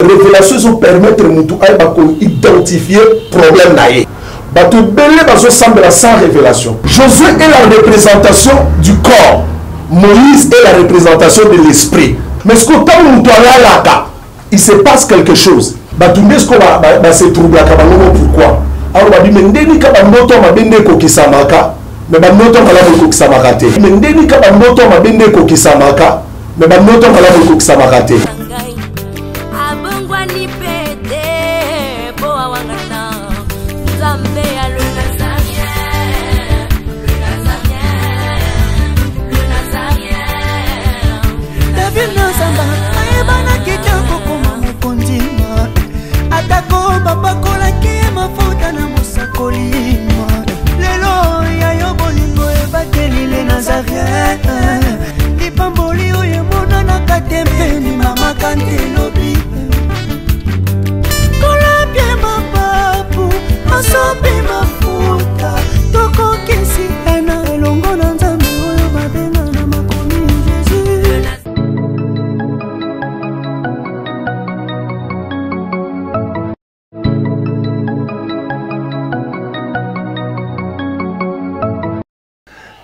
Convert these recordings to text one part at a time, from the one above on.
révélation sont permettre mutu ayeba identifier problème naé. Bato belé baso semble sans révélation. Josué est la représentation du corps. Moïse est la représentation de l'esprit. Mais ce qu'on t'a mutu là, il se passe quelque chose. Bato mesko ba se trouble akabango pourquoi? Alors babi mendeni ka bandoto mabende ko kisamaka. Mais bandoto malamu ko kisamaka te. Mendeni ka bandoto mabende ko kisamaka. Mais bandoto malamu ko kisamaka te.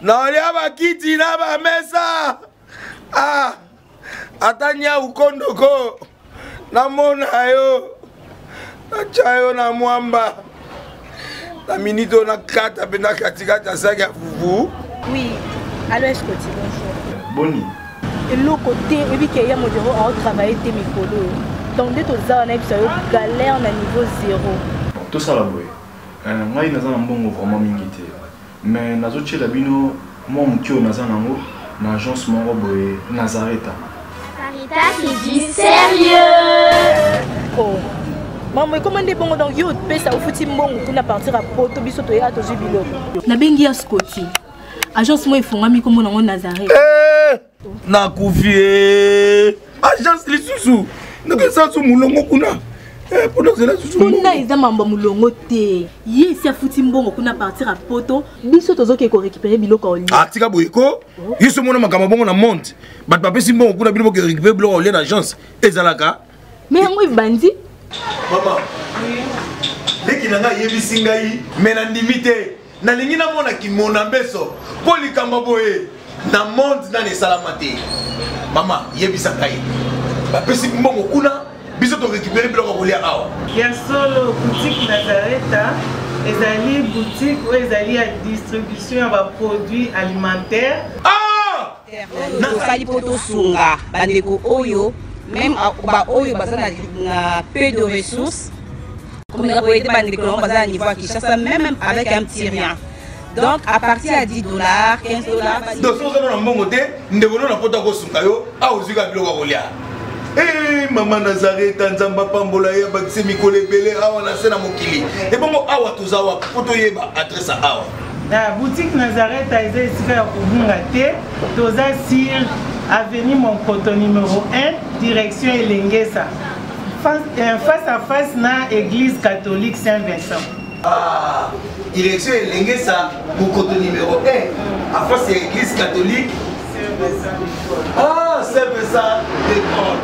Naolia bakiti na ba mesa. Ah. Atanya ukondoko. Na mona yo. Na chayo na mwamba. Na minito na kata bena katikata saki ya fufu. Oui. Allô, est-ce que tu bonjour. Boni. Et l'autre côté, et puis qu'il y a mon bureau à travailler tes micros. Donc dès que tu as un galère à niveau 0. Tout ça là, oui. Moi, il y a un bon vraiment mingité. Mais nazo tchela bino moi mukio naza nango na agence moko boye Nazareta. Sarita qui dit sérieux. Oh. Maman comment des bongo donc yo pesa ufuti mbongo kuna partir à poto biso to ya to jibilo. Na bengi ya Scotty. Agence moi ifungami comme nango Nazareta. Na kufie. Agence lisusu. Nako sa su mulongo kuna. Kuna eza mambo mulongo te. Ye si afuti mbongo kuna partir à poto biso tozoke ko récupérer biloko oli. Ah tika boyeko. Yeso mona makamba bongo na monte. Bat papa si mbongo kuna biloko récupérer biloko oli na agence. Ezalaka. Mais yango bandi. Maman. Leki nanga yebisi ngai mena ndimite. Na lingi na mona ki mona beso. Poli kamba boye. Na monte na ne salamate. Maman yebisa ngai. Ba pesi mbongo kuna biso to récupérer biloko oli awa. Ya solo boutique Nazareta. Ezali boutique où ezali à distribution de produits alimentaires. Ah! Nakosali poto sunga bandeko oyo même ba oyo bazana na peu de ressources comme la boîte bandeko bazana niveau à Kinshasa même avec un petit rien. Donc à partir à $10, $15. Donc si vous avez un bon côté, nous devons na poto ko sunga yo a ozuka biloko kolia. Eh maman Nazareta nzamba pambola ya bakise mikole belé awa na sena mokili. Et bon awa tozawa poto yeba adresse awa. La boutique Nazareta est ici à Kubungate, Toza Sir, avenue Monkoto numéro 1, direction Elengesa. Face à face na église catholique Saint-Vincent. Ah, direction Elengesa, Monkoto numéro 1, à face de l'église catholique Saint-Vincent. Ah, Saint-Vincent d'école.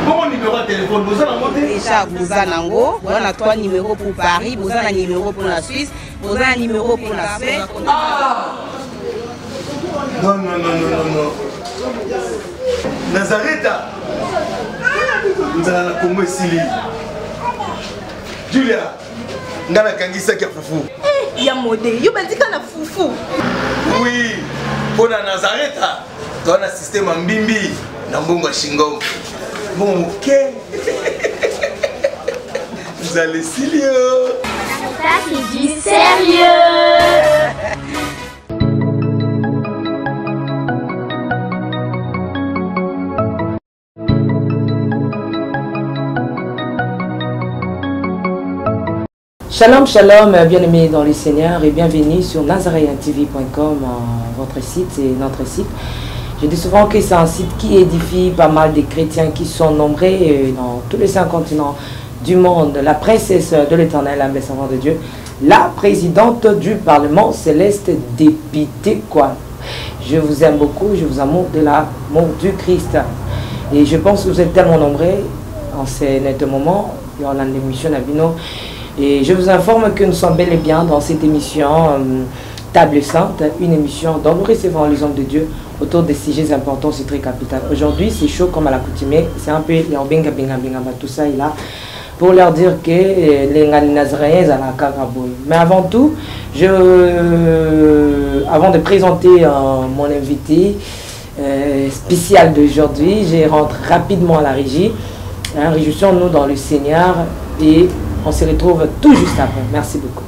Bon numéro de téléphone, vous en avez déjà vous en avez, on a 3 numéros pour Paris, vous en avez un numéro pour la Suisse, vous avez un numéro pour la Suisse. Ah! Non, non, non, non, non, non. Nazareta! Nous allons la Congo Sili. Julia, nous allons la Kangisa qui a foufou. Il y a modé, il y a un foufou. Oui, pour la Nazareta, tu as un système en bimbi, dans Bongo Shingo. Bon, ok. Vous allez Silio. Sarita qui dit sérieux. Shalom, shalom, bien-aimés dans le Seigneur et bienvenue sur nazareantv.com, votre site et notre site. Je dis souvent que c'est un site qui édifie pas mal de chrétiens qui sont nombreux dans tous les 5 continents du monde. La princesse de l'Éternel, la servante de Dieu, la présidente du Parlement céleste dépité quoi. Je vous aime beaucoup, je vous amour de l'amour du Christ. Et je pense que vous êtes tellement nombreux en ces moments, dans l'émission Nabino. Et je vous informe que nous sommes bel et bien dans cette émission Table Sainte, une émission dont nous recevons les hommes de Dieu autour des sujets importants, c'est très capital. Aujourd'hui, c'est chaud comme à l'accoutumée, c'est un peu tout ça est là pour leur dire que les Nazaréens à la Karaboui. Mais avant tout, avant de présenter mon invité spécial d'aujourd'hui, je rentre rapidement à la régie. Réjouissons-nous dans le Seigneur et on se retrouve tout juste après. Merci beaucoup.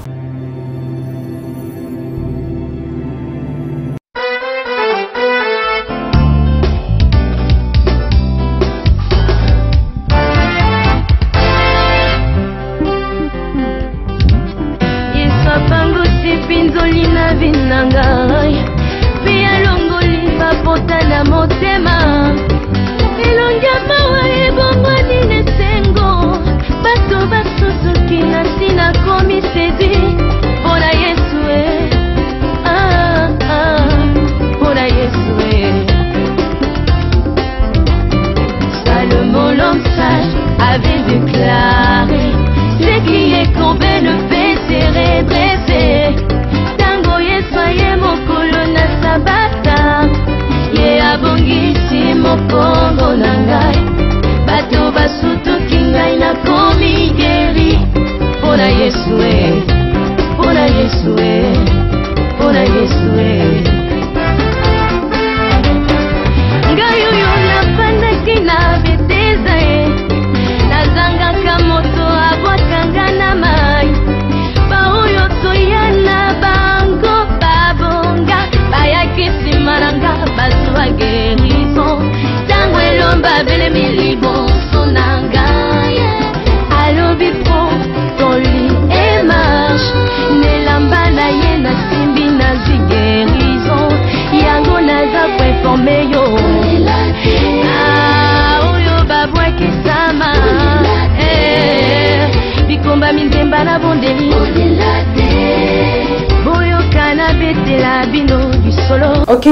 Ok,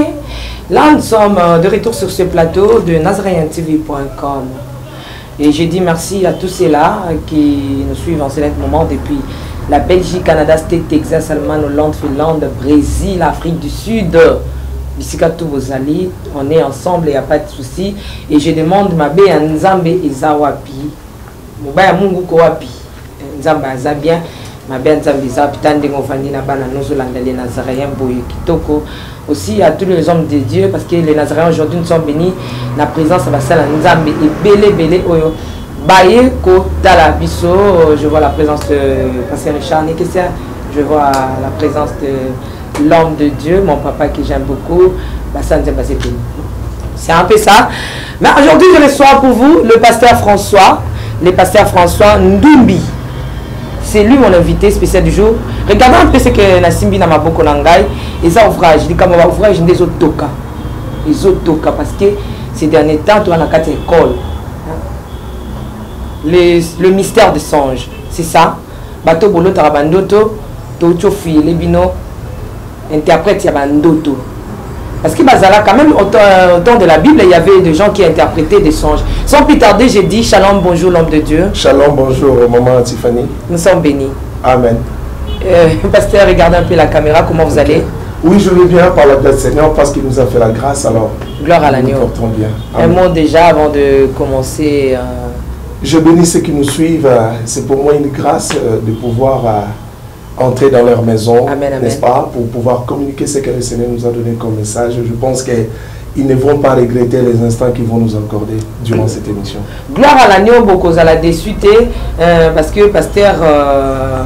là nous sommes de retour sur ce plateau de NazarayanTV.com et j'ai dit merci à tous ceux-là qui nous suivent en ce moment depuis la Belgique, Canada, State, Texas, Allemagne, Hollande, Finlande, Brésil, Afrique du Sud. On est ensemble, il n'y a pas de souci. Et je demande ma bé Nzambe Ezawapi. Mobaya Mungu Kowapi. Nzambe Azabien. Ma bé Nzambe Ezawapi. Tande Ngofandi Nabana Nozolanda les Nazaréens Boye Kitoko. Aussi à tous les hommes de Dieu, parce que les Nazaréens aujourd'hui nous sommes bénis. La présence de la salle Nzambe et Belé Oyo. Baye Ko Talabiso. Je vois la présence de Pasteur Richard Nekessia. Je vois la présence de l'homme de Dieu, mon papa que j'aime beaucoup. C'est un peu ça. Mais aujourd'hui, je reçois pour vous le pasteur François Ndumbi. C'est lui mon invité spécial du jour. Regardez un peu ce que Nassimbi n'a pas beaucoup d'angai. Et ça, ouvrage, je dis comme ouvrage des autocas. Les autocas, parce que ces derniers temps, tu as la carte école. Le mystère des songes, c'est ça. Bateau Bolo Tarabandoto, Tochofi, les bino. Interprète Yabandoto. Parce que Bazala, quand même, au temps de la Bible, il y avait des gens qui interprétaient des songes. Sans plus tarder, j'ai dit Shalom, bonjour l'homme de Dieu. Shalom, bonjour maman Tiffany. Nous sommes bénis. Amen. Pasteur, regardez un peu la caméra, comment vous allez? Oui, je vais bien par la grâce du Seigneur parce qu'il nous a fait la grâce. Alors, gloire à l'agneau. Nous portons bien. Un mot déjà avant de commencer. Je bénis ceux qui nous suivent. C'est pour moi une grâce de pouvoir entrer dans leur maison, n'est-ce pas, pour pouvoir communiquer ce que le Seigneur nous a donné comme message. Je pense qu'ils ne vont pas regretter les instants qu'ils vont nous accorder durant cette émission. Gloire à l'agneau, beaucoup à la désuité, parce que pasteur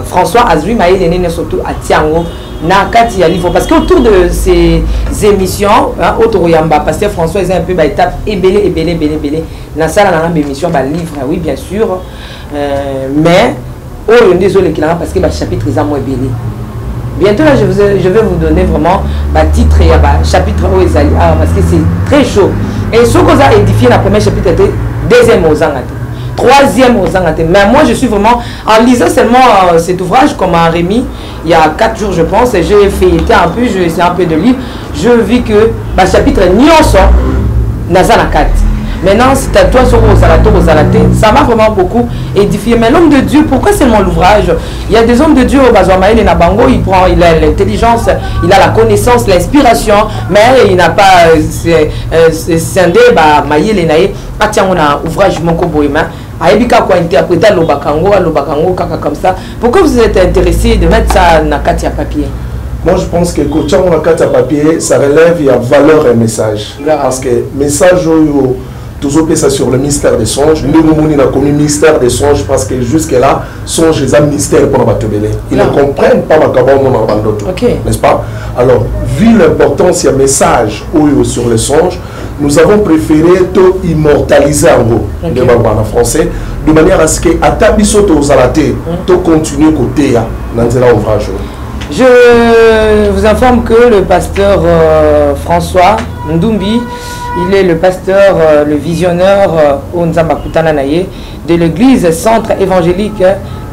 François Azui Maïl est né surtout à Tiango, Nakati Alifo, parce qu'autour de ces émissions, autour Yamba, pasteur François est un peu étape ébélé, na sala na émission livre, oui bien sûr, mais oh, désolé parce que le chapitre est moins béni. Bientôt là, je vais vous donner vraiment le titre et le chapitre où ils allaient, parce que c'est très chaud. Et ce qu'on a édifié dans le premier chapitre était deuxième aux Angate, troisième aux Angate. Mais moi, je suis vraiment, en lisant seulement cet ouvrage qu'on m'a remis il y a 4 jours, je pense, et j'ai feuilleté un peu, j'ai essayé un peu de lire, je vis que le chapitre Nyonso Nazanakat. Maintenant, c'est à toi sur Rosalaté, ça m'a vraiment beaucoup édifié. Mais l'homme de Dieu, pourquoi seulement l'ouvrage? Il y a des hommes de Dieu au Bazouamaïl et Nabango, il a l'intelligence, il a la connaissance, l'inspiration, mais il n'a pas scindé Maïl et Naï. Ah tiens, on a ouvrage Moko Boïma. Aïbika quoi interpréter l'Obakango comme ça. Pourquoi vous êtes intéressé de mettre ça dans Katia papier? Moi, je pense que quand on a carte à papier, ça relève, il y a valeur et message. Parce que message, toujours ça sur le mystère des songes. Nous, on a connu mystère des songes parce que jusque-là, songes, ils ont mystère pour nous. Ils ne comprennent pas ma cabane, mon abandon. N'est-ce pas? Alors, vu l'importance, il y a message sur les songes, nous avons préféré tout immortaliser en gros, en français, de manière à ce que, à Tabiso, aux alatés, tout continue côté, dans l'ouvrage. Je vous informe que le pasteur François Ndumbi, il est le pasteur, le visionnaire de l'église centre évangélique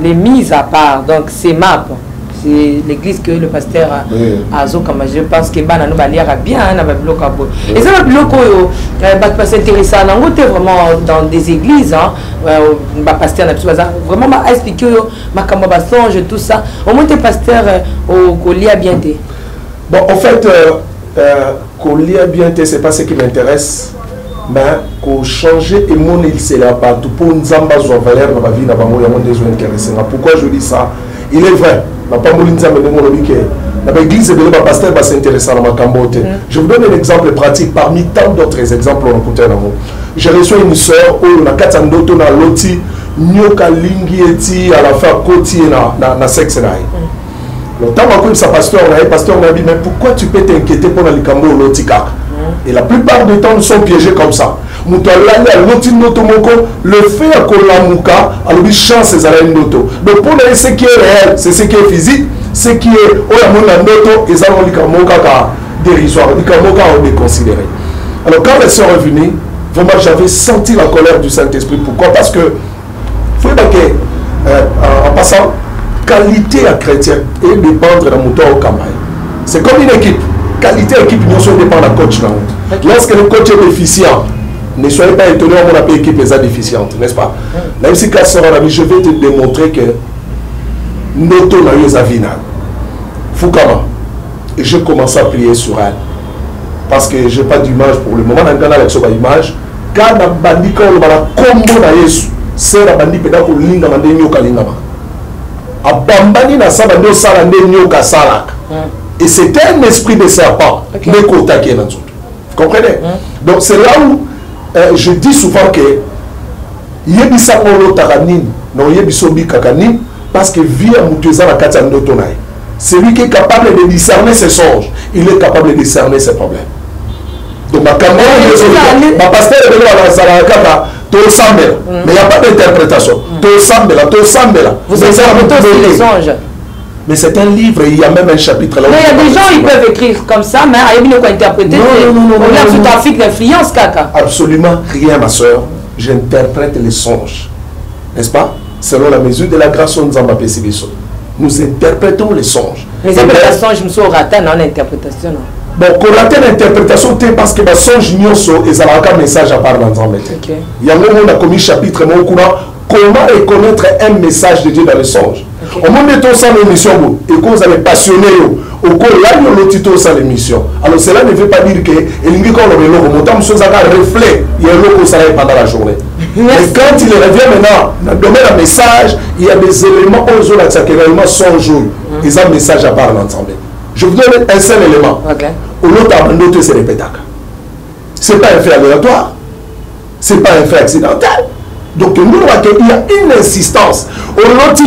Les Mises à Part. Donc c'est MAP, c'est l'église que le pasteur a comme je pense que nous va lire bien et ça va s'intéresser à vraiment dans des églises pasteur vraiment m'a expliqué ma songe tout ça au moins t'es pasteur au lia bien. Bon, en fait qu'on lia bien c'est pas ce qui m'intéresse, mais qu'on changer et mon il c'est là partout pour nous ambazo valeur dans ma vie dans ma vie intéressant. Pourquoi je dis ça? Il est vrai. L'église de la pasteur va s'intéresser à ma cambote. Je vous donne un exemple pratique parmi tant d'autres exemples. J'ai reçu une soeur où on a 4 doto na loti nyoka lingi eti à la fin côté na sexe na. Le temps où ça pasteur m'a dit mais pourquoi tu peux t'inquiéter pour le cambo loti kaka? Et la plupart du temps nous sommes piégés comme ça. Le fait que la mouka a le chance de faire une moto. Donc pour nous, ce qui est réel, c'est ce qui est physique, ce qui est moto et ça on dérisoire, on déconsidéré. Alors quand les sœurs est venue, vraiment j'avais senti la colère du Saint-Esprit. Pourquoi? Parce que faut en passant, qualité à chrétien et dépendre d'un moteur au Cameroun. C'est comme une équipe. Qualité équipe, nous dépend d'un coach. Lorsque le coach est déficient, ne soyez pas étonnés, on appelle l'équipe les déficiente, n'est-ce pas? Même si je vais te démontrer que Noto n'a eu Zavina. Foukama. Et je commence à prier sur elle. Parce que je n'ai pas d'image pour le moment. Dans le canal avec son image, quand on a dit qu'on a combo na Yesu, c'est la bandi pédale pour linga mande nyoka lingama. A bambani na sa bandi osala nde nyoka salak. Et c'était un esprit de serpent. Vous comprenez? Donc c'est là où je dis souvent que parce que celui qui est capable de discerner ses songes, il est capable de discerner ses problèmes. Donc ma pasteur mais il n'y a pas d'interprétation. Vous avez les songes. Mais c'est un livre, il y a même un chapitre là. Mais il y a des gens qui peuvent écrire comme ça, mais il y a interpréter. Non, tout trafic d'influence, caca. Absolument rien, ma soeur. J'interprète les songes. N'est-ce pas? Selon la mesure de la grâce, nous interprétons les songes. Les interprétations, je me suis raté dans l'interprétation. Bon, qu'on rate l'interprétation, c'est parce que les songes et ça a un message à part dans le il y a un moment, on a commis chapitre, comment reconnaître un message de Dieu dans les songes. Au moment de tout ça, l'émission, et quand vous allez passionner, au cours là, il y a le titre de l'émission. Alors cela ne veut pas dire que il quand on le montant, monsieur Zaka reflet, il y a un logo ça pendant la journée. Mais quand il revient maintenant, dans le domaine d'un message, il y a des éléments où on a qui réellement sont jours. Ils ont un message à part l'ensemble. Je vous donne un seul élément. Au l'autre, c'est répétable. Ce n'est pas un fait aléatoire. Ce n'est pas un fait accidentel. Donc, nous voyons qu'il y a une insistance. Au l'autre,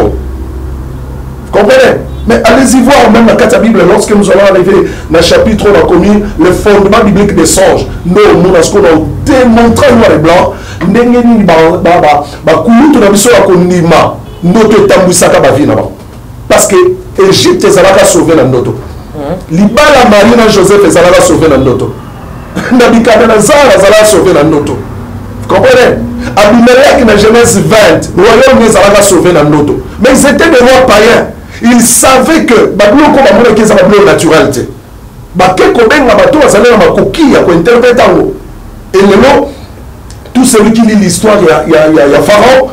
vous comprenez? Mais allez-y voir, même dans la Bible, lorsque nous allons arriver dans le chapitre, on a commis le fondement biblique des songes. Nous, on a démontré noir et blanc, parce que l'Égypte est sauvée dans notre. Libala Marina Joseph est sauvé dans notre. Nabucodonosor est sauvé dans notre. Vous comprenez? Abimelech dans Genèse 20, le royaume est sauvé dans notre. Mais ils étaient des rois païens. Ils savaient que Babylone comme Babylone qui est Babylone naturalité. bakeko benga bato bazali na makoki ya kointerprète yango. Et lelo tout celui qui lit l'histoire ya Pharaon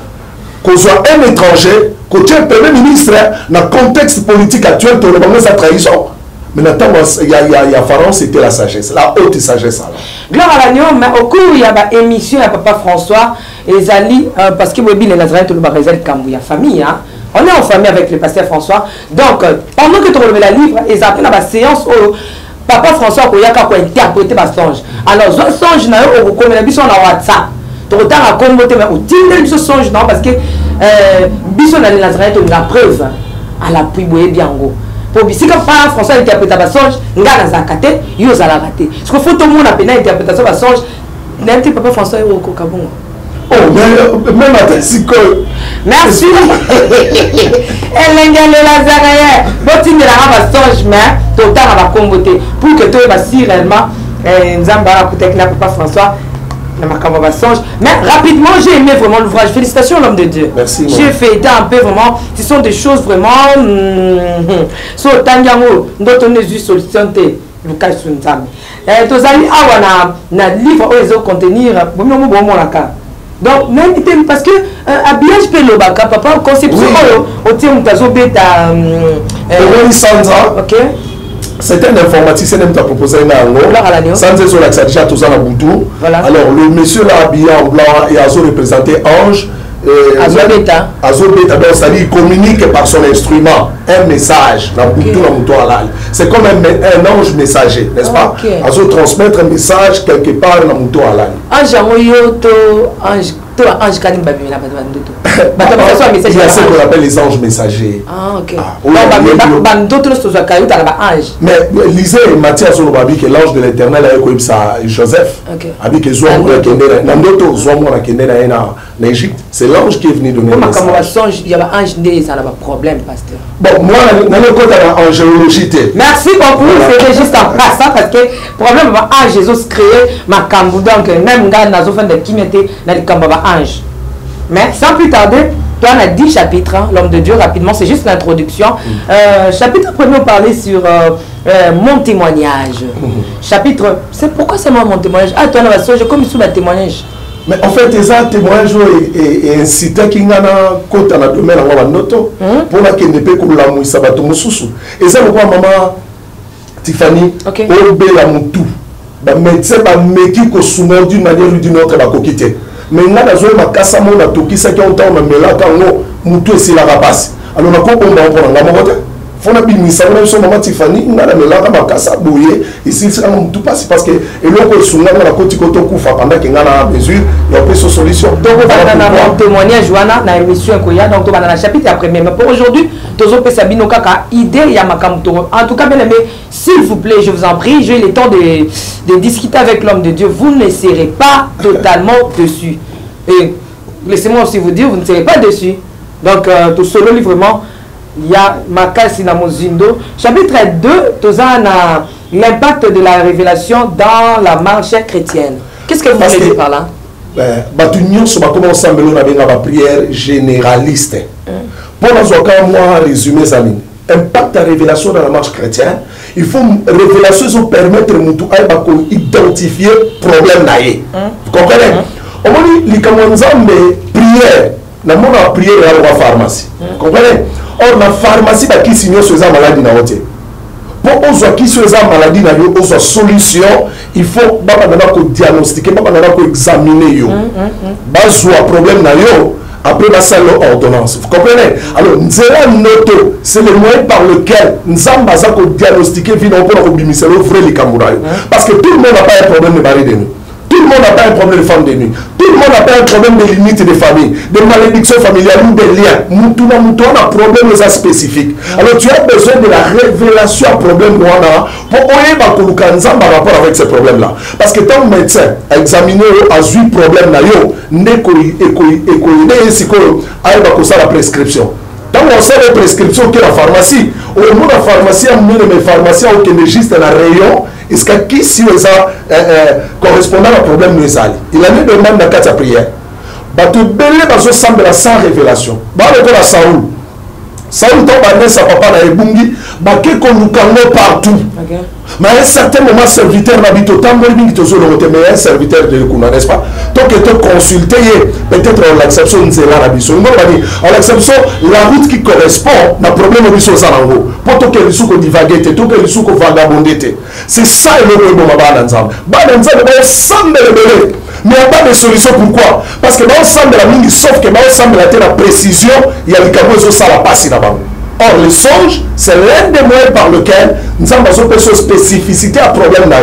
qu'on soit un étranger côté premier ministre dans le contexte politique actuel tout le monde sa trahison. Mais maintenant il y a Pharaon, c'était la sagesse, la haute sagesse. Gloire à l'agneau, mais au cours il y a une émission à Papa François et Zali parce que Webi les Nazareth tout le Barézel Kambouya famille hein. On est en famille avec le pasteur François. Donc pendant que tu relèves la livre ils appellent la séance où Papa François Koyaka ko interpréter ba songe. Alors songe na yo ko comme la biso na WhatsApp. Tu retard à commoter mais au tindel biso songe non parce que biso na les Nazareth on a preuve à la priboye biango. Pour si comme Papa François interpréter ba songe ngana zakate yo za la rater. Parce que faut tout le monde a peine interprétation ba songe. N'importe Papa François yo ko kabongo. Oh, mais même à Tessico. Merci. Elle est Lazare. Botin de la rabastonge, mais total à la comboter. Pour que tu aies réellement, Nzamba, peut-être n'a pas François, n'a pas rabastonge. Mais rapidement, j'ai aimé vraiment l'ouvrage. Félicitations, l'homme de Dieu. Merci. J'ai fait un peu vraiment. Ce sont des choses vraiment. Sur Tangiango, d'autres ne sont solutions. Lucas Sunzami. Tous amis, na livre où ils ont contenir. Bon, la carte. Donc, même parce que habillage pelo baka papa conception au tient mutazo beta Sandra. OK. C'est un informaticien qui m'a proposé un Sandra sur l'accès déjà tous en Aboutou. Alors le monsieur là habillé en blanc et Azo représenté ange. Azo beta donc ça dit communique par son instrument un message dans Boutou halal. C'est comme un ange messager, n'est-ce pas? Azo transmettre un message quelque part dans Boutou halal. Ange amoyoto ange to ange kanim babi la bandoto. Il y a ce qu'on appelle les anges messagers. Ah OK. Bandoto le sozo kayo ta ba ange. Mais lisez Matthieu sur le babi que l'ange de l'Éternel a eu ça Joseph. Abi que zo kendera nandoto zo mo na kendera na Égypte. C'est l'ange qui est venu donner le message. Il y a un ange né ça n'a pas problème pasteur. Bon moi dans le côté de l'angélologie. Merci beaucoup, c'était juste en passant parce que problème va ange Jésus créé ma kambu donc même gars na zo fin de kimete na le kamba ange. Mais sans plus tarder, toi on a 10 chapitres, hein, l'homme de Dieu rapidement, c'est juste l'introduction. Chapitre premier on parlait sur mon témoignage. Chapitre, c'est pourquoi c'est moi mon témoignage? Ah toi on va songer comme sous ma témoignage. Mais en fait, les témoignages et incité qui n'ont côté dans le domaine de la noto pour la qui ne peut que la mouissa bateau mususu. Et ça pourquoi maman Tiffany au bela mutu, bah médecin bah méki ko soumet d'une manière ou d'une autre bah kokité. Mais là dans le makasa mon a toki ça qui ont tant mais là quand mutu c'est la rapace. Alors on a quoi on va prendre la moto. Faut na bimisa na so maman Tiffany ngana melaka makasa boye ici c'est tout passe parce que et loko sunga na koti koto kufa pendant que ngana mesure il y a pas de solution. Donc on va dans mon témoignage Joana na émission Koya donc on va dans la chapitre après mais pour aujourd'hui tozo pesa bino kaka idée ya makamto. En tout cas bien aimé, s'il vous plaît, je vous en prie, j'ai le temps de discuter avec l'homme de Dieu, vous ne serez pas totalement dessus. Et laissez-moi aussi vous dire, vous ne serez pas dessus. Donc tout solo vraiment il y a Makasi na Mozindo. Chapitre 2, l'impact de la révélation dans la marche chrétienne. Qu'est-ce que vous voulez dire par là? Batunion sur commencer à mener la prière généraliste. Pour nous moi résumer ça. Impact de la révélation dans la marche chrétienne. Il faut révélation permettre de identifier le problème naïe. Vous comprenez? On dit les prière. Na mona prière à la pharmacie. Vous comprenez? Or la pharmacie ba qui signe sur maladie na hote. Pour on qui sur maladie na yo on solution, il faut baba na ko diagnostiquer, baba na ko examiner yo. Ba soit problème na yo après la salle ordonnance. Vous comprenez? Alors nzela noto, c'est le moyen par lequel nzamba za ko diagnostiquer vino pour ko bimisa le vrai les kamurayo. Parce que tout le monde n'a pas un problème de mari de nous. Tout le monde n'a pas un problème de femme de nuit. Tout le monde n'a pas un problème de limites de famille, de malédictions familiales ou de liens. Nous a un problème spécifique. Alors tu as besoin de la révélation à problème pour par rapport avec ce problème-là. Parce que ton médecin a examiné a vu problème la prescription. Quand on sait la prescription qui est la pharmacie, au moment de la pharmacie, mes pharmaciens ont été juste dans rayon. Est-ce que qui si correspondant au problème nous il a mis demande dans quatre prières. Bah tu belé dans ce semble sans révélation. Bah le la Saoul. Saoul tombe à sa papa na ebungi. baké kolukango partout. Mais à un certain moment, serviteur n'habite autant de mais un serviteur de l'Ekuna, n'est-ce pas? Donc, il te consulter, peut-être en l'acception de la Bisso. En l'acception, la route qui correspond, n'a problème au Bisso Sanango. Pour que les sous divaguent, tout que les sous vagabondent. C'est ça le problème de Bananzam. Bananzam, semble le mais il n'y a pas de solution. Pourquoi? Parce que dans semble la mine, sauf que dans semble la précision, il y a le cabo ça la passe là-bas. Or, le songe, c'est l'un des moyens par lequel nous avons besoin de spécificité à problème là.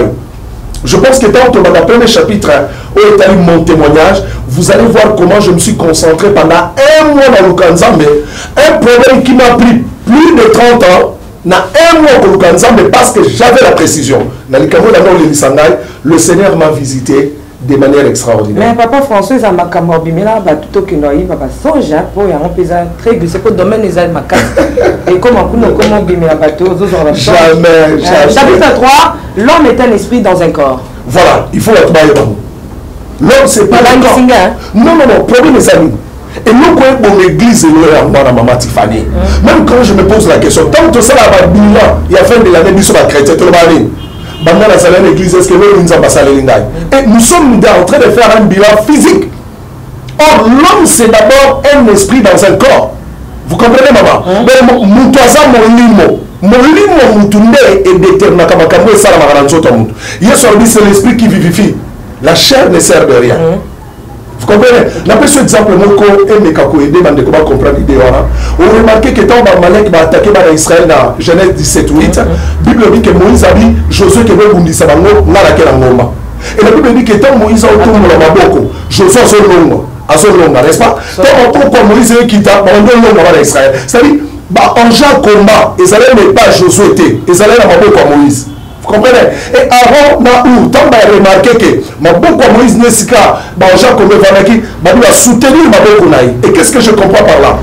Je pense que dans le premier chapitre, où est allé mon témoignage, vous allez voir comment je me suis concentré pendant un mois dans le Kanzambe. Un problème qui m'a pris plus de 30 ans, dans un mois dans le Kanzambe, parce que j'avais la précision. Dans le Seigneur m'a visité de manière extraordinaire. Mais papa François, ça m'a camorbi, là, tout qui n'a eu, papa, songe, pour y avoir un paysan très glissé, pour le domaine des ailes, ma casse. Et comment bimé la bateau, jamais. Chapitre 3, l'homme est un esprit dans un corps. Voilà, il faut être baillé. L'homme, c'est pas un corps. Non, problème mes amis. Et nous, quand on l'église, maman Tiffany, même quand je me pose la question, tant que ça va bilan, il y a fin de l'année, nous sommes chrétiens, tout le monde. L'église, est-ce que et nous sommes en train de faire un bilan physique. Or, l'homme, c'est d'abord un esprit dans un corps. Vous comprenez, maman? C'est l'esprit qui vivifie. La chair ne sert de rien. Vous comprenez? La personne exemple, Moko et Mekako aidé, on va comprendre l'idée. On remarque que quand Malek va attaquer Israël dans Genèse 17:8, la Bible dit que Moïse a dit Josué qui veut bundisa bango na la kela ngoma. Et la Bible dit que quand Moïse a autour de la maboko, Josué a son longa, n'est-ce pas? Quand Moïse a quitté, on donne longa à Israël. C'est-à-dire, en Jean combat, Israël n'est pas Josué, Israël a maboko à Moïse. Vous comprenez? Et avant, tant qu'on a remarqué que Maboko Moïse Nesika, Jean Comé Vanaki, va soutenir Maboko Naï. Et qu'est-ce que je comprends par là?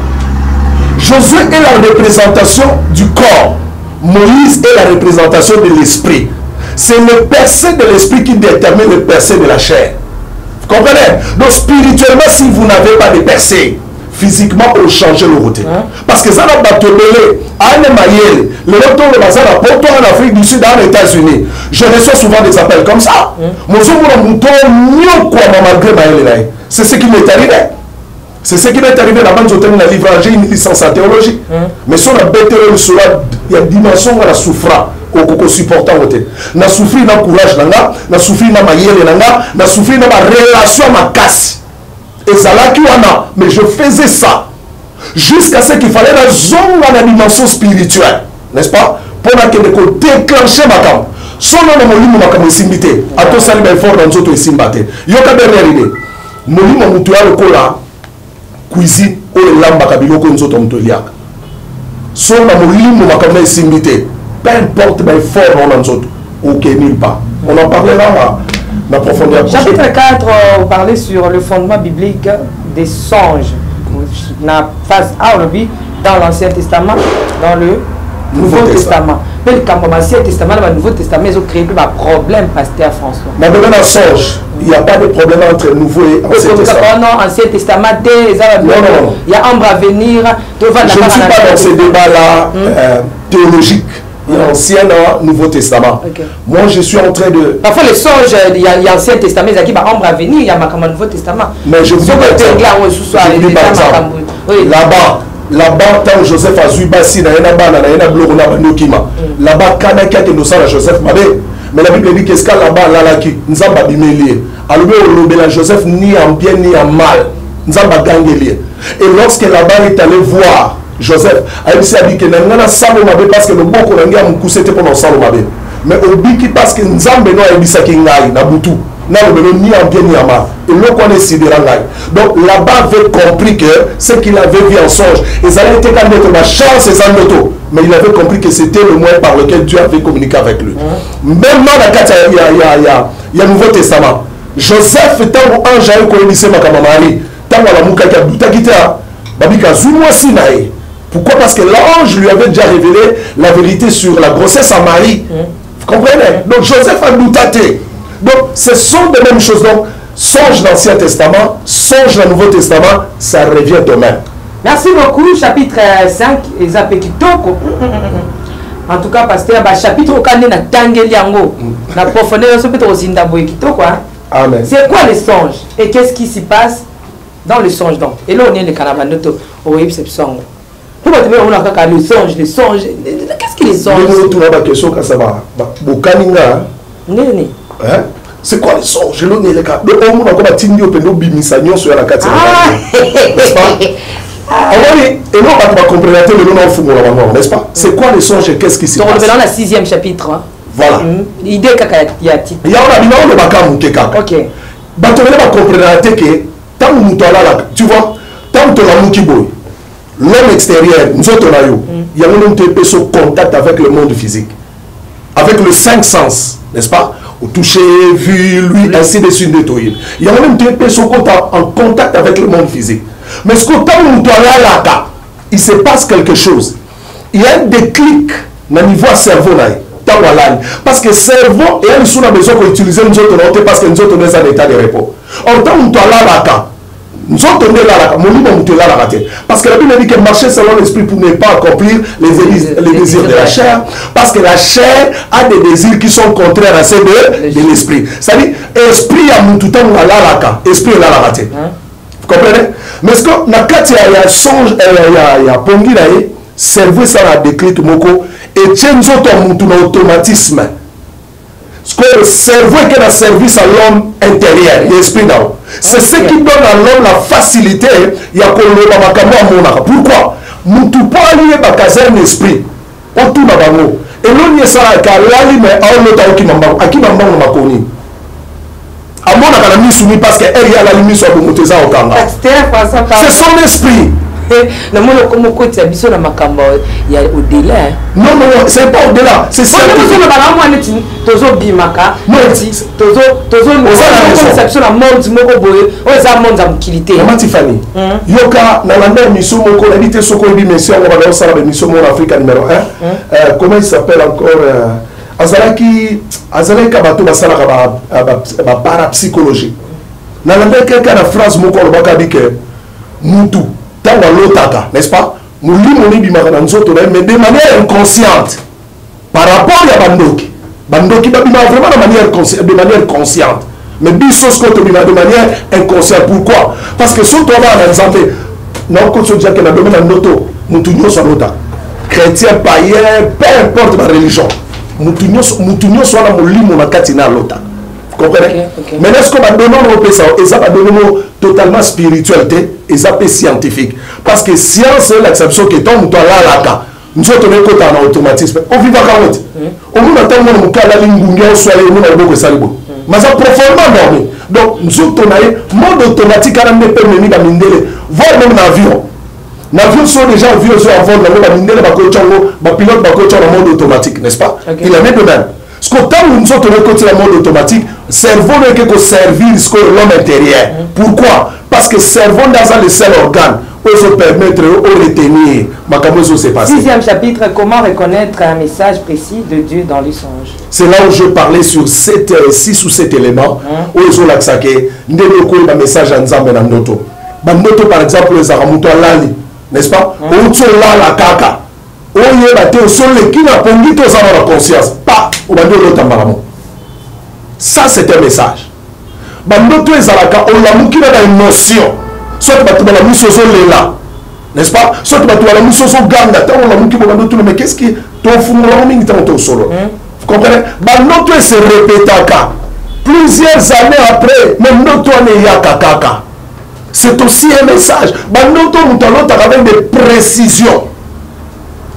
Josué est la représentation du corps. Moïse est la représentation de l'esprit. C'est le percé de l'esprit qui détermine le percé de la chair. Vous comprenez? Donc spirituellement, si vous n'avez pas de percé, physiquement, on change le route. Parce que ça n'a pas été le retour de la Zara, pourtant en Afrique du Sud, dans les États-Unis. Je reçois souvent des appels comme ça. C'est ce qui m'est arrivé. C'est ce qui m'est arrivé là-bas, j'ai livré une licence en théologie. Mais si on a bêté il y a une dimension où on a souffert. Au supportant na souffrir na courage na souffrir na mayele na souffrir na relation ma casse. Et ça là qui en a, mais je faisais ça jusqu'à ce qu'il fallait la zone dans la dimension spirituelle, n'est-ce pas? Pour déclencher ma cam. Son nom de Molimo ma cam simité. À toi salut ben fort dans notre simbate. Yoka dernière idée. Molimo mutuya le kola cuisine ou le lamba kabilo ko nzoto mutuya. Son nom Molimo ma cam simité. Peu importe ben fort dans notre ou nulle part. On en parlera la profondeur. Chapitre 4, vous parlez sur le fondement biblique des songes. Na phase A dans l'Ancien Testament, dans le Nouveau Testament. Mais quand l'Ancien Testament, dans le Nouveau Testament, ils ont créé un problème, pasteur François. Mais dans le songe, il n'y a pas de problème entre le Nouveau et l'Ancien Testament. Non, Ancien Testament, non. Il y a ombre à venir. Je ne suis pas dans ces débats-là théologiques. L'Ancien Nouveau Testament. Moi, je suis en train de... Parfois, les songes, il y a l'Ancien Testament, il y a ombre à venir, il y a le Nouveau Testament. Mais je vous dis par exemple, là-bas, tant Joseph a vu Bassi, là-bas, Kanaka qui nous sert Joseph Mabé. Mais la Bible dit qu'est-ce qu'il y a là-bas, là-qui nous a bimélé. Alors, Joseph ni en bien ni en mal. Nous a gangélé. Et lorsque là-bas est allé voir Joseph, il s'est dit que nous avons salo mabé parce que le bon qu'on a mis c'était pour nous salo mabé. Mais au biki parce que nous avons besoin de bisaki ngai na butu. N'a le ni en bien ni en mal. Et l'on connaît sidéral ngai. Donc là-bas avait compris que ce qu'il avait vu en songe, ils allaient être quand même ma chance et ça l'auto. Mais il avait compris que c'était le moyen par lequel Dieu avait communiqué avec lui. Même dans la carte, il y a le Nouveau Testament. Joseph, tant ange a eu connu ma kamamari, tant la mouka qui a douté babika zoumoua sinaï. Pourquoi? Parce que l'ange lui avait déjà révélé la vérité sur la grossesse à Marie. Vous comprenez? Donc Joseph a douté. Donc ce sont des mêmes choses. Donc songe l'Ancien Testament, songe le Nouveau Testament, ça revient de même. Merci beaucoup. Chapitre 5, Ezapekitoko. En tout cas, pasteur, chapitre au Kane na Tangel Yango, la profondeur de ce Zindaboy Kito quoi. Amen. C'est quoi le songe et qu'est-ce qui s'y passe dans le songe donc? Et là on est le Canavanoto au Ipsepsong. Pourquoi tu veux on a le songe, qu'est-ce qu'il est songe? Tout la question que ça va. Bokaninga. Né. Hein? C'est quoi le songe? Je l'ai le cas. Le homme a comme tindi au pendo bimisagnon sur la carte. Et non, on va comprendre le nom au fond, n'est-ce pas? C'est quoi le songe et qu'est-ce qui s'y passe? Donc, on est dans le 6e chapitre. Voilà. L'idée qu'il y a titre. Il y a un bakamu qui est kaka. Ok. Bah, tu vas comprendre que tant que tu vois, tant que tu as l'homme extérieur, nous autres, il y a un homme contact avec le monde physique, avec les 5 sens, n'est-ce pas? Au toucher, vu, lui, ainsi de suite. Il y a un homme en contact avec le monde physique. Mais ce que tu as il se passe quelque chose. Il y a un déclic au niveau cerveau. Parce que le cerveau, il y a besoin d'utiliser nous autres parce que nous autres sommes en état de repos. En tant que nous sommes là, parce que la Bible dit que marcher selon l'esprit pour ne pas accomplir les désirs de la chair, parce que la chair a des désirs qui sont contraires à ceux de l'esprit. C'est-à-dire, esprit a tout le temps esprit est là. Vous comprenez? Mais ce que il y a songe, il y a pongi là, cerveau ça a déclic moko et tient nous autres automatisme. Ce que le cerveau est un service à l'homme intérieur, l'esprit d'homme. C'est ce qui donne à l'homme la facilité. Il y a pourquoi? Moutou pas lié à un esprit. Autour d'abord. Et l'on y est ça car l'alime a un autre qui m'a makoni. À mon avis, soumis parce qu'elle y a la limite sur le motéza au Kanga. C'est son esprit. Le monde comme côté biso na makambo il y a au-delà. Non, c'est pas au-delà. C'est ça. Tozo le bala moi neti tozo bimaka. Neti tozo conception la monde moko boye. O za monde za mukilité. Maman Tiffany. Yoka na landa mission moko na bité soko bi mission on va sala mission mon Afrique numéro 1. Comment il s'appelle encore Azalaki bato basala ba parapsychologie. Na landa quelqu'un na phrase moko le baka dit que mutu n'est-ce pas? Mais de manière inconsciente par rapport à Bandoki. Bandoki vraiment de manière consciente. Mais Bissos de manière inconsciente. Pourquoi? Parce que si on va un exemple, non, quand on dit que la domaine de l'auto, nous tournons sur l'auto. Chrétien, païen, peu importe ma religion. Nous tournons sur la moulin, mon katina l'auto. Vous comprenez? Mais est-ce qu'on va donner ça? Et ça va donner totalement spiritualité et ça peut scientifique. Parce que science c'est l'exception que tant toi là nous autres on est en automatisme. On vit pas quand on nous attend mon cas la ligne soit les nous beaucoup salibo. Mais ça profondément dormi. Donc nous autres on a mode automatique à ne pas mener dans mindele. Voir même l'avion. L'avion sont déjà vieux sur avant la mindele ba coachongo, ba pilote ba coach en mode automatique, n'est-ce pas? Il en est de même. Ce que tant nous autres on est en mode automatique, cerveau n'est que servir ce que l'homme intérieur. Pourquoi? Parce que le cerveau dans le seul organe peut se permettre de retenir. Sixième chapitre, comment reconnaître un message précis de Dieu dans les songes? C'est là où je parlais sur 6 ou 7 éléments. Où ils ont l'accès. Nous avons un message à Nzambe dans notre. Dans par exemple, les Aramuto Lali, n'est-ce pas? Où tu là la caca. Où il y a des sols qui n'ont pas de conscience. Pas. Où il y a des ça, c'est un message. Bandoto ezalaka olamuki na une notion. Soit tu vas la mission là, n'est-ce pas? Soit tu vas la mission ganda. Tant olamuki bandoto mais qu'est-ce qui ton fumula mingi tant ton solo. Vous comprenez? Bandoto se répétaka. Plusieurs années après, même notre ne yaka kaka. C'est aussi un message. Bandoto mutalota avec des précisions.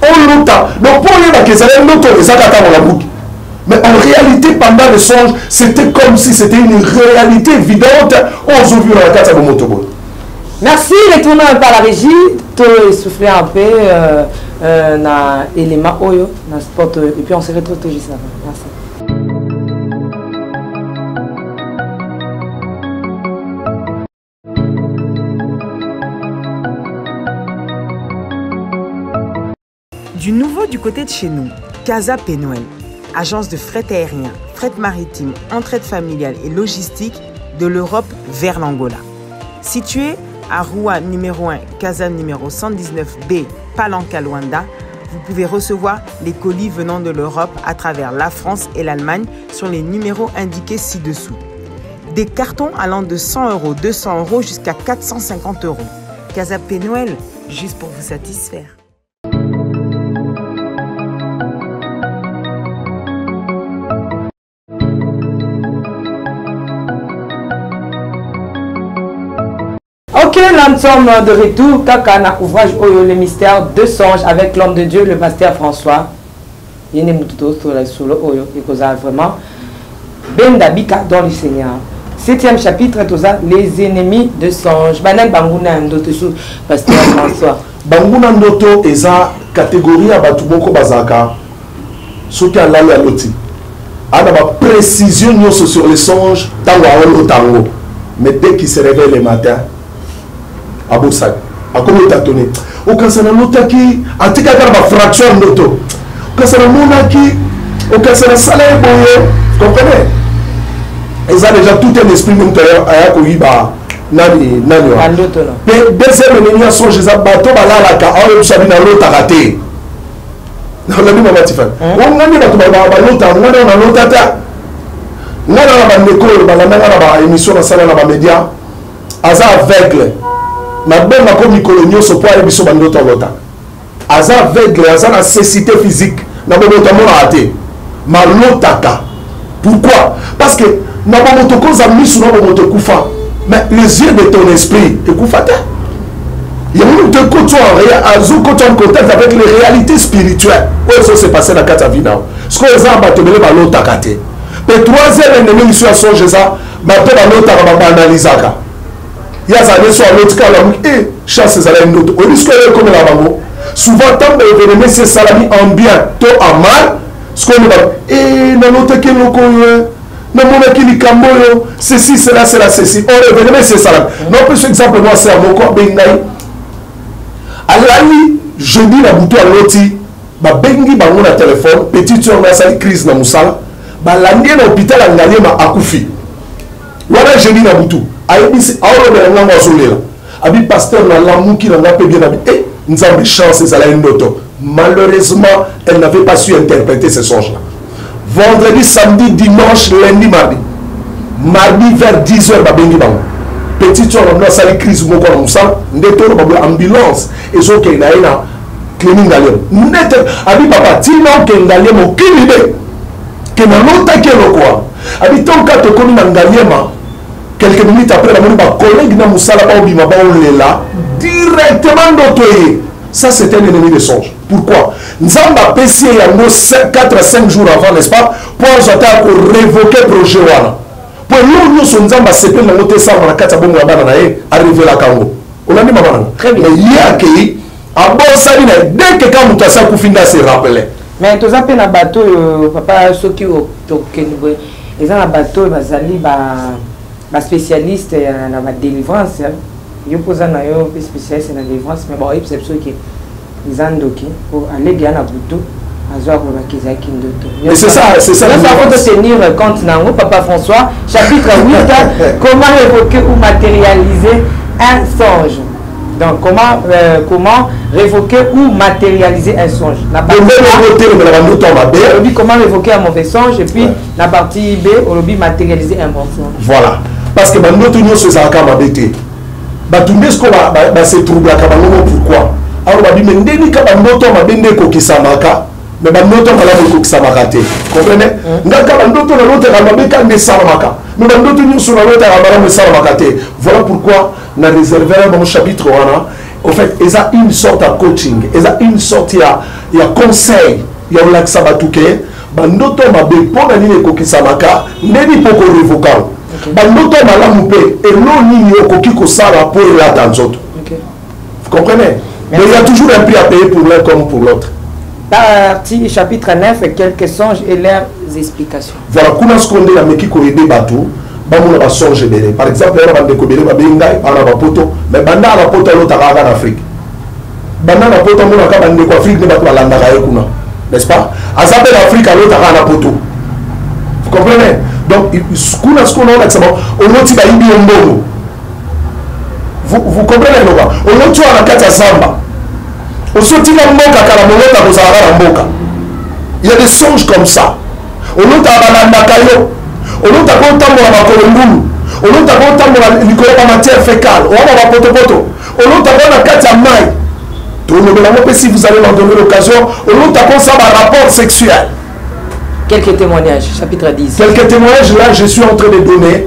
On luta. Donc pour y que ça notre ezaka olamuki. Mais en réalité, pendant le songe, c'était comme si c'était une réalité évidente. On se vit dans la carte de Motobo. Merci, retournons par la régie. Tu souffler un peu dans l'élément Oyo, dans le sport. Et puis on se retrouve tout juste avant. Merci. Du nouveau du côté de chez nous, Casa Pénoël. Agence de fret aérien, fret maritime, entraide familiale et logistique de l'Europe vers l'Angola. Situé à Roua numéro 1, Casa numéro 119B, Palanca Luanda, Vous pouvez recevoir les colis venant de l'Europe à travers la France et l'Allemagne sur les numéros indiqués ci-dessous. Des cartons allant de 100 €, 200 € jusqu'à 450 €. Casa Pénoël, juste pour vous satisfaire. Ok, nous sommes de retour. Kaka ouvrage Oyo, le mystère de songe avec l'homme de Dieu, le pasteur François. Il y a Oyo, et vraiment Benda Bika dans le Seigneur. 7e chapitre, les ennemis de songe. Banal Banguna Ndoto, pasteur François. Banguna Ndoto est la catégorie à Batuboko Bazaka. Ce qui a l'allé à l'autre. Il y a une précision sur les songes, tango. Mais dès qu'il se réveille le matin, à Boussac, à comment tu as donné. Au cas où on a qui a été une fraction de l'auto. Au cas où on a qui, au cas où on a salaire, vous comprenez? Ils ont déjà tout un esprit intérieur à Koyiba. Nani. Mais deuxième ennemi à son Jésus, bateau balalaka, on a sabi na l'autre à rater. On a dit ma petit frère. On a dit bateau balalaka, on a l'autre à ta. On a une école, on a une émission dans la salle média. Aza aveugle. Ma belle m'a comme Nicolonio se poids et biso bandoto lota. Aza aveugle, aza la cécité physique. Na bomoto mo raté. Ma lotaka. Pourquoi? Parce que na bomoto koza misu na bomoto kufa. Mais les yeux de ton esprit te kufata. Il y a une de côté en contact avec les réalités spirituelles. Où ça s'est passé dans la vie now. Ce que les gens battent ba lotaka te. Le troisième ennemi sur son Jésus, bateau ba lotaka ba analysaka. Il y a des gens qui ont dit chasse les autres. Au risque de comme la bango. Souvent, tant que les ennemis se salami en bien, tout en mal. Ce qu'on dit, dans l'autre qui est le coin, dans mon qui est camboyo, ceci, cela, ceci. On est venu, c'est salami. Non, plus exemple, moi, c'est à mon corps, bengaï. Alors, je dis la bouton à l'autre, bengi, bango na téléphone, petit tour, na sali crise na musala, langue na hôpital, à ngalié, ma akoufi. Voilà, je dis la bouton. Abi pasteur na l'amour qui n'a pas bien habité. Nous avons chance une auto. Malheureusement, elle n'avait pas su interpréter ces songes-là. Vendredi, samedi, dimanche, lundi, mardi. Mardi vers 10h, babengi bango. Petit tour, on a sali crise mon corps, on sent ambulance et ce qui est là, clinique d'aller. Net, abi papa, tellement que d'aller mon aucune idée que na lota que le quoi. Abi ton cas te connaît dans Galiema. Quelques minutes après, la collègue na musala ba obima ba olela directement d'otoyer. Ça c'est un ennemi de songe. Pourquoi? Nzamba pesi yango 4 à 5 jours avant, n'est-ce pas? Pour j'attends pour révoquer projet wana. Pour nous son nzamba sepe na moté ça na kata bongo bana na e arriver la kango. On a dit maman. Très bien. Il y a qui a bon salina dès que quand mutasa kufinda se rappeler. Mais tous appels na bateau papa soki o to kenibwe. Ils ont un bateau bazali ba spécialiste dans la délivrance. Je pose un spécialiste dans la délivrance, mais bon, c'est ce qui ils ont doki pour aller gagner un bouton à voir pour qu'ils aient qu'une d'autre. Mais c'est ça. Nous avons de tenir compte dans Papa François, chapitre 8, comment évoquer ou matérialiser un songe. Donc, comment révoquer ou matérialiser un songe. Comment révoquer un mauvais songe, et puis la partie B, on matérialiser un bon songe. Voilà. Parce que notre union se sera comme embêté. Ce qu'on va se troubler, pourquoi? Alors, on va dire, mais dès que notre ma bende ko kisamaka, mais notre ma la ko kisamaka te. Comprenez? Ngaka notre na l'autre ramabeka ne saramaka. Mais notre union sur l'autre ramabeka ne saramaka te. Voilà pourquoi on a réservé dans le chapitre 1. En fait, il y a une sorte de coaching, il y a une sorte de conseil, il y a un lac sabatouké. Bandoto mabe pour la ligne kokisamaka, n'est pas pour révoquer. Bandoto malamu pe et non ni okoki ko sala pour la tanzoto. Vous comprenez? Mais il y a toujours un prix à payer pour l'un comme pour l'autre. Partie chapitre 9, quelques songes et leurs explications. Voilà, comment est-ce qu'on dit la meki ko aider bateau? Bamuna ba songe belé. Par exemple, on va découvrir ba bengai, on va poto, mais banda la poto l'autre en Afrique. Banda la poto mona ka bande ko Afrique ne ba ko landa ka ekuna. N'est-ce pas? Azabe l'Afrique à l'autre en poto. Vous comprenez? Donc, ce qu'on a, on a dit vous comprenez, on a tué à la carte à Zamba. On Il y a des songes comme ça. On a si vous allez leur donner l'occasion, on a un rapport sexuel. Quelques témoignages, chapitre 10. Quelques témoignages, là, je suis en train de donner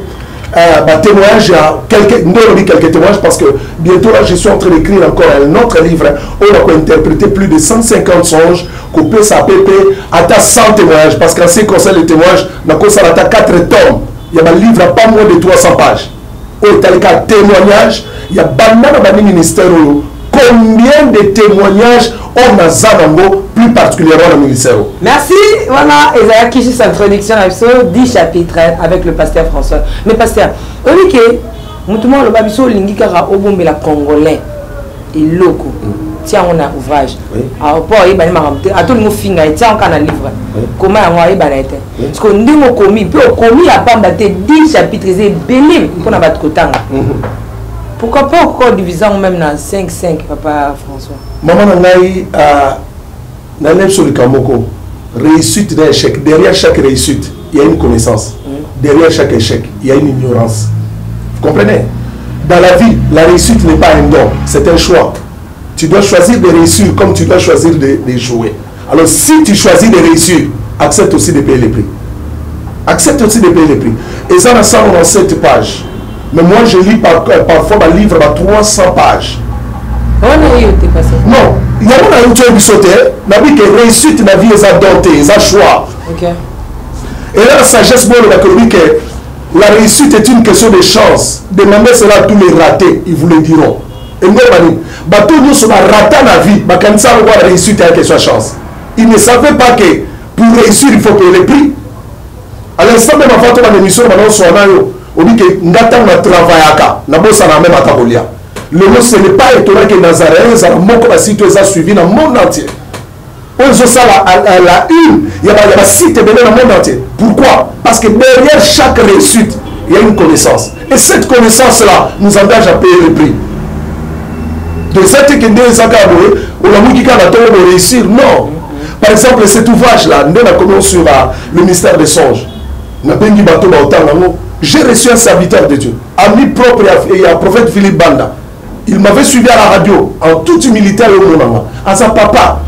quelques témoignages parce que bientôt, là, je suis en train d'écrire encore un autre livre. On a interprété plus de 150 songes, coupé sa pépé, à 100 témoignages. Parce qu'en ce qui concerne les témoignages, on a 4 tomes. Il y a un livre à pas moins de 300 pages. Il y a des témoignages, il y a un ministère. Combien de témoignages on a Zanambo, plus particulièrement le ministère. Merci. Voilà, Esaïa qui juste introduction à 10 chapitres avec le pasteur François. Mais pasteur, on dit que le babiso lingikara obombe la congolais et loco. Tiens, on a ouvrage. Alors, pour y aller, à tout le monde finga, tiens, on a un livre. Comment on va y aller? Parce qu'on dit qu'on commis, puis on commis à pas battre 10 chapitres, c'est béni pour n'a pas de côté. Pourquoi pas encore diviser même dans 5-5, papa François? Maman Nangaï, dans sur le Kamoko, réussite d'un échec. Derrière chaque réussite, il y a une connaissance. Derrière chaque échec, il y a une ignorance. Vous comprenez? Dans la vie, la réussite n'est pas un don, c'est un choix. Tu dois choisir de réussir comme tu dois choisir de jouer. Alors si tu choisis de réussir, accepte aussi de payer les prix. Accepte aussi de payer les prix. Et ça, on a 197 pages. Mais moi, je lis parfois un livre à 300 pages. Non, il y a un autre qui saute. La vie qui réussite, la vie est adoptée, c'est un choix. Et là, la sagesse, que la réussite est une question de chance. Demandez cela à tous les ratés, ils vous le diront. Et moi, nous sommes ratés dans la vie, la réussite est une question de chance. Ils ne savaient pas que pour réussir, il faut payer les prix. À l'instant même, avant de l'émission, on dit que Ngatang na travaillaka, na bossa na même atabolia. Le mot ce n'est pas étonnant que Nazaréen, ça moko ba site ça suivi dans le monde entier. On se ça la une, il y a un site dans le monde entier. Pourquoi? Parce que derrière chaque réussite, il y a une connaissance. Et cette connaissance-là nous engage à payer le prix. De cette que des acaboués, on a mis qui a de réussir, non. Par exemple, cet ouvrage-là, nous avons sur le mystère des songes. J'ai reçu un serviteur de Dieu, ami propre et un prophète Philippe Banda. Il m'avait suivi à la radio, en toute humilité au moment, à sa papa.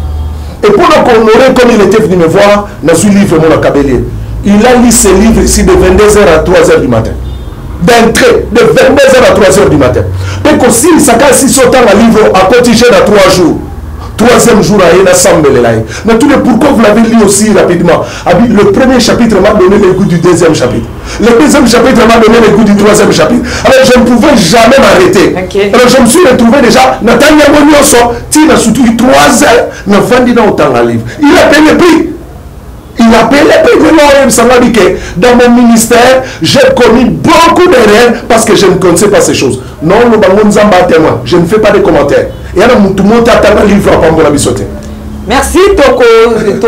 Et pendant qu'on aurait, comme il était venu me voir, dans ce livre, mon cabellier, il a lu ce livre ici de 22h à 3h du matin. D'entrée, de 22h à 3h du matin. Et que si ça casse sautant un livre à cotiser dans 3 jours, 3e jour à une assemblée là. Mais tout le pourquoi vous l'avez lu aussi rapidement. Le premier chapitre m'a donné le goût du 2e chapitre. Le 2e chapitre m'a donné le goût du 3e chapitre. Alors je ne pouvais jamais m'arrêter. Alors je me suis retrouvé déjà, Nathalie Monioso, qui a surtout 3 heures, n'a vendu dans autant un livre. Il a payé le prix. Il a payé le prix. Dans mon ministère, j'ai commis beaucoup d'erreurs parce que je ne connaissais pas ces choses. Non, nous avons témoin. Je ne fais pas de commentaires. Et alors, tout le monde a un livre à Pambola Bissoté. Merci, Toko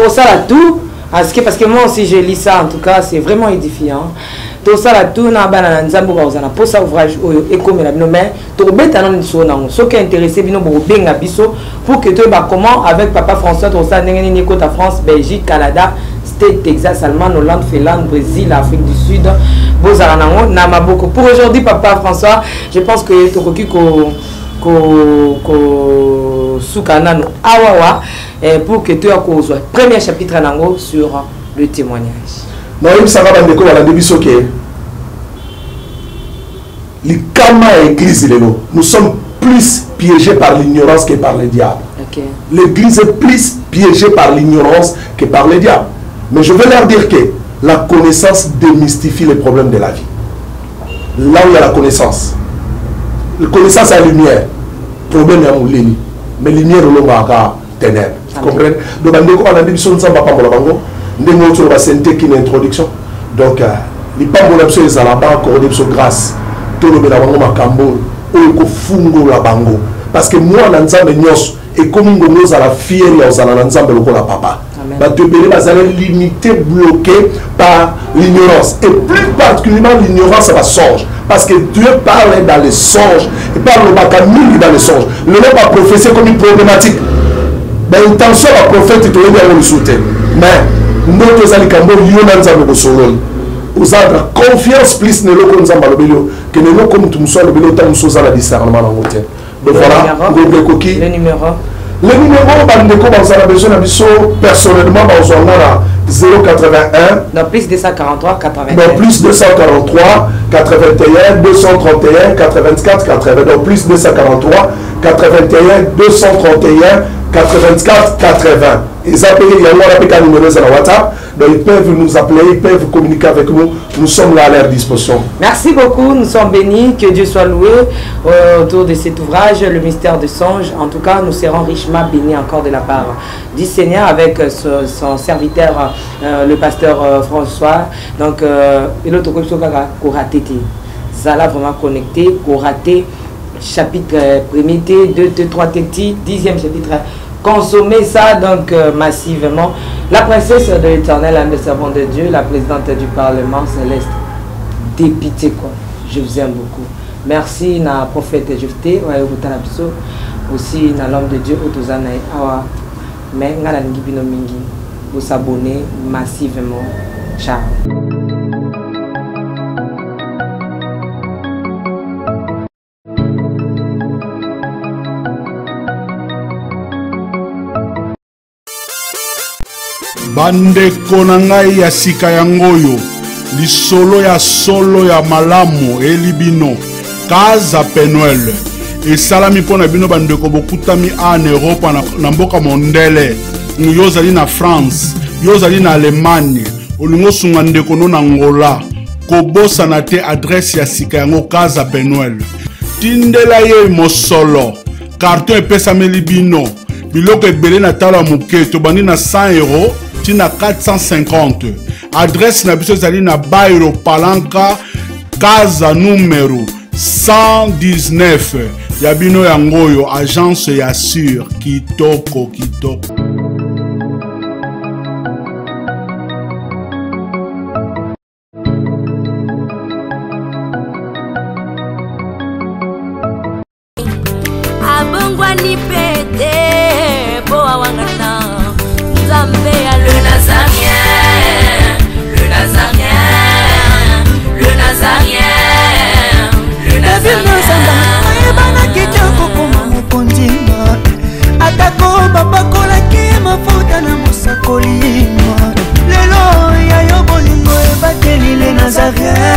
Salatou. Parce que moi aussi, je lis ça, en tout cas, c'est vraiment édifiant. Toko Salatou, na banana nzambo bauzana pour ça ouvrage et comme la mais to beta non so nango. Ce qui est intéressé bino bo benga biso pour que tu ba comment avec papa François to ça ndenge ni côté France, Belgique, Canada, State, Texas, Allemagne, Hollande, Finlande, Brésil, Afrique du Sud. Bozara nango na maboko. Pour aujourd'hui papa François, je pense que to ko sukanano awawa pour que tu aies cause premier chapitre nango sur le témoignage. Non, il s'en va dans l'école à la début que les karma église nous sommes plus piégés par l'ignorance que par le diable. L'église est plus piégée par l'ignorance que par le diable. Mais je veux leur dire que la connaissance démystifie les problèmes de la vie. Là où il y a la connaissance est la lumière. Le problème est à Moulini. Mais la lumière est à ténèbres. Vous comprenez? Donc, on a dit que nous avons une introduction. Donc, les pambos sont à la banque, on grâce. Tout le monde a cambo, parce que moi, on a et comme nous avons la fière, nous avons la papa. Limité, bloqué par l'ignorance. Et plus particulièrement l'ignorance, va songe. Parce que Dieu parle dans les songes. Il parle dans les songes. Le nom va prophétiser comme une problématique. intention ya prophète toyebi yango lisusu te mais ndoto eza likambo yo na nzambe kosololi ozala confiance plus na eloko nzambe alobeli yo ke na eloko motu mosu alobeli yo ta mosu oza na discernement nango te donc voilà ngombe ekoki le numéro bandeko bazala besoin na biso personnellement bazwanga na 081 dans plus 243 81 dans plus 243 81 231 84 80 dans plus 243 81 231 84 80 ils appellent il numéro sur WhatsApp donc ils peuvent nous appeler, ils peuvent communiquer avec nous, nous sommes là à leur disposition. Merci beaucoup, nous sommes bénis, que Dieu soit loué autour de cet ouvrage, le mystère de songe. En tout cas, nous serons richement bénis encore de la part du Seigneur avec son serviteur, le pasteur François. Donc, il a Koraté, Zala vraiment connecté, Koraté, chapitre 1er, 2, 3, 10e chapitre. Consommer ça donc massivement. La princesse de l'Éternel, l'âme de servant de Dieu, la présidente du Parlement céleste, dépité quoi. Je vous aime beaucoup. Merci na prophète Jephté, aussi na l'homme de Dieu, Otozana Awa. Mais ngala ngibino mingi, vous s'abonnez massivement. Ciao. bandeko na ngai ya sika yangoyo lisolo ya solo ya malamu elibino kaza penuel esalami mpona bino bandeko bokutami en Europe na mboka mondele yozali na France yozali na Allemagne olingo sunga ndeko no na Angola kobosana te adresse ya sika yango kaza penuel tindela ye mosolo carton epesameli bino biloko ebele na tala moke tobandi na 100 € tina 450 adresse na biso ezali na Bairo Palanca casa numéro 119 ya bino yangoyo agence ya sur kitoko. Abongwani pete po awangana Nzambe ya le Nazarien, le Nazarien, le Nazarien, le Nazarien. Ebana kitoko koma mokondima atako bapakolaki mafuta na mosakolima lelo ya yo bolingo ebateli le Nazarien.